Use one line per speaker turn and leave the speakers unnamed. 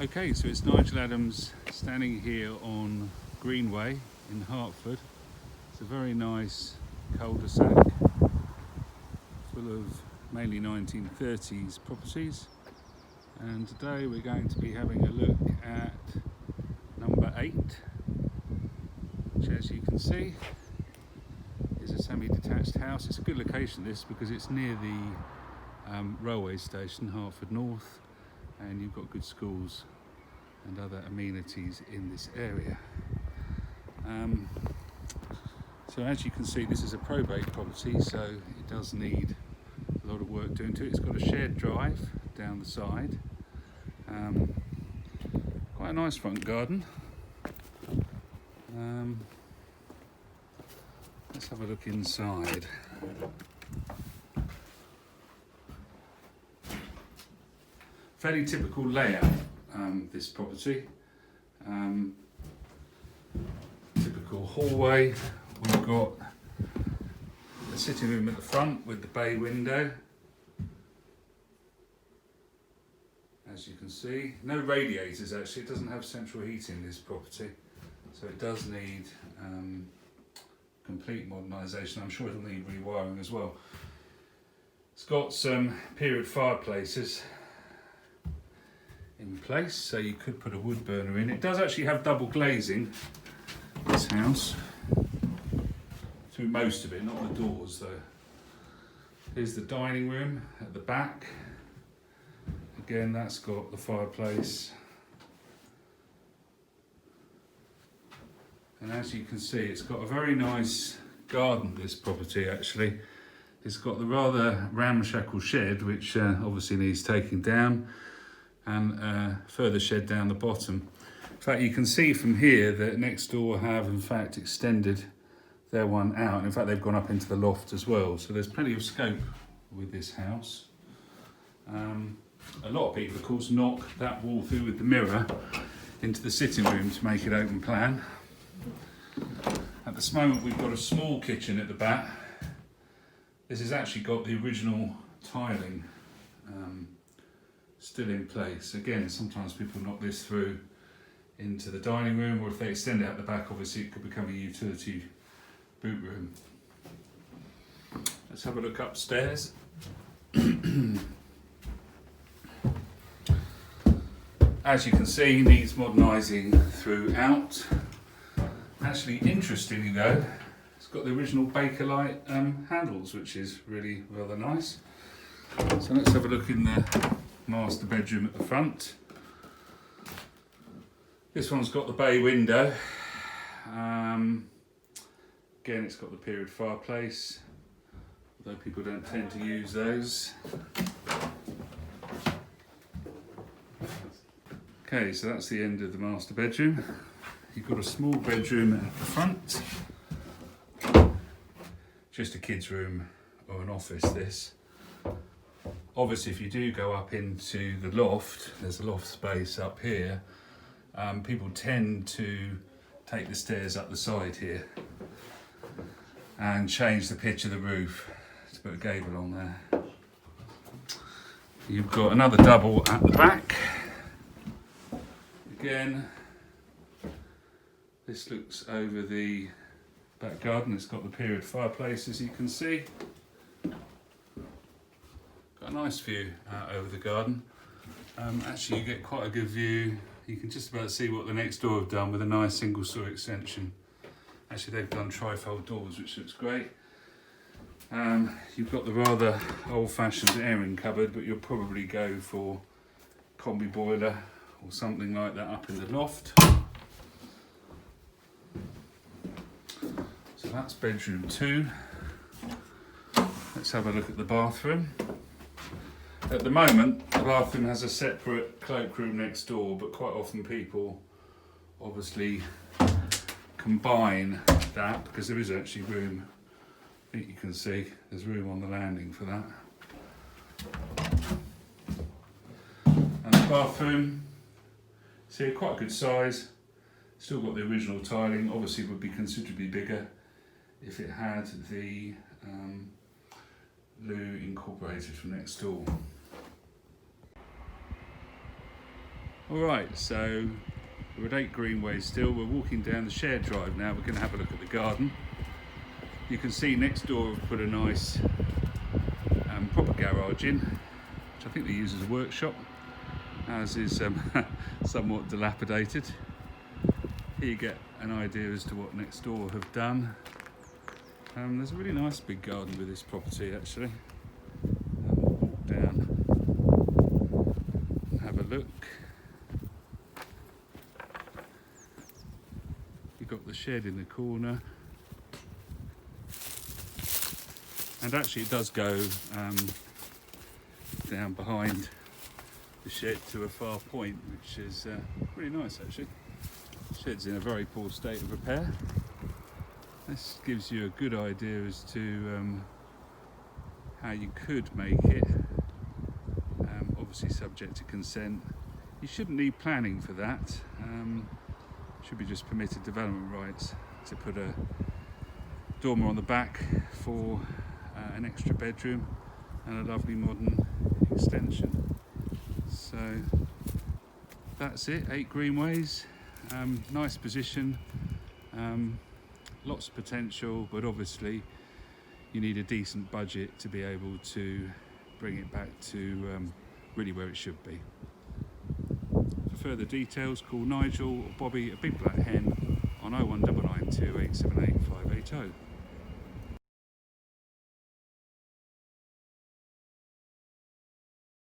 Okay, so it's Nigel Adams standing here on Greenway in Hertford. It's a very nice cul-de-sac full of mainly 1930s properties, and today we're going to be having a look at number 8, which, as you can see, is a semi-detached house. It's a good location, this, because it's near the railway station, Hertford North, and you've got good schools and other amenities in this area. So as you can see, this is a probate property, so it does need a lot of work doing to it. It's got a shared drive down the side, quite a nice front garden. Let's have a look inside. Fairly typical layout, this property. Typical hallway. We've got a sitting room at the front with the bay window. As you can see, no radiators actually. It doesn't have central heating, this property, so it does need complete modernisation. I'm sure it'll need rewiring as well. It's got some period fireplaces in place, so you could put a wood burner in. It does actually have double glazing, this house, through most of it, not the doors though. Here's the dining room at the back. Again, that's got the fireplace. And as you can see, it's got a very nice garden, this property actually. It's got the rather ramshackle shed, which obviously needs taking down, and a further shed down the bottom. In fact, you can see from here that next door have in fact extended their one out. In fact, they've gone up into the loft as well, so there's plenty of scope with this house. A lot of people, of course, knock that wall through with the mirror into the sitting room to make it open plan. At this moment, we've got a small kitchen at the back. This has actually got the original tiling still in place. Again, sometimes people knock this through into the dining room, or if they extend it out the back, obviously it could become a utility boot room. Let's have a look upstairs. As you can see, needs modernising throughout. Actually, interestingly though, it's got the original Bakelite handles, which is really rather nice. So let's have a look in the master bedroom at the front. This one's got the bay window. Again, it's got the period fireplace, although people don't tend to use those. Okay, so that's the end of the master bedroom. You've got a small bedroom at the front. Just a kid's room or an office, this. Obviously, if you do go up into the loft, there's a loft space up here. People tend to take the stairs up the side here and change the pitch of the roof to put a gable on there. You've got another double at the back. Again, this looks over the back garden. It's got the period fireplace, as you can see. Got a nice view out over the garden. Actually, you get quite a good view. You can just about see what the next door have done with a nice single story extension. Actually, they've done trifold doors, which looks great. You've got the rather old-fashioned airing cupboard, but you'll probably go for combi boiler or something like that up in the loft. So that's bedroom 2. Let's have a look at the bathroom. At the moment, the bathroom has a separate cloakroom next door, but quite often people obviously combine that because there is actually room. I think you can see there's room on the landing for that. And the bathroom, see, quite a good size. Still got the original tiling. Obviously, it would be considerably bigger if it had the loo incorporated from next door. Alright, so we're at 8 Greenways still. We're walking down the shared drive now. We're going to have a look at the garden. You can see next door we've put a nice proper garage in, which I think they use as a workshop. Ours is somewhat dilapidated. Here you get an idea as to what next door have done. There's a really nice big garden with this property actually. We'll walk down and have a look. You've got the shed in the corner. And actually it does go down behind the shed to a far point, which is really nice actually. The shed's in a very poor state of repair. This gives you a good idea as to how you could make it, obviously subject to consent. You shouldn't need planning for that. Should be just permitted development rights to put a dormer on the back for an extra bedroom and a lovely modern extension. So that's it, 8 Greenways. Nice position, lots of potential, but obviously you need a decent budget to be able to bring it back to really where it should be. For further details, call Nigel or Bobby at Big Black Hen on 01992 878 580.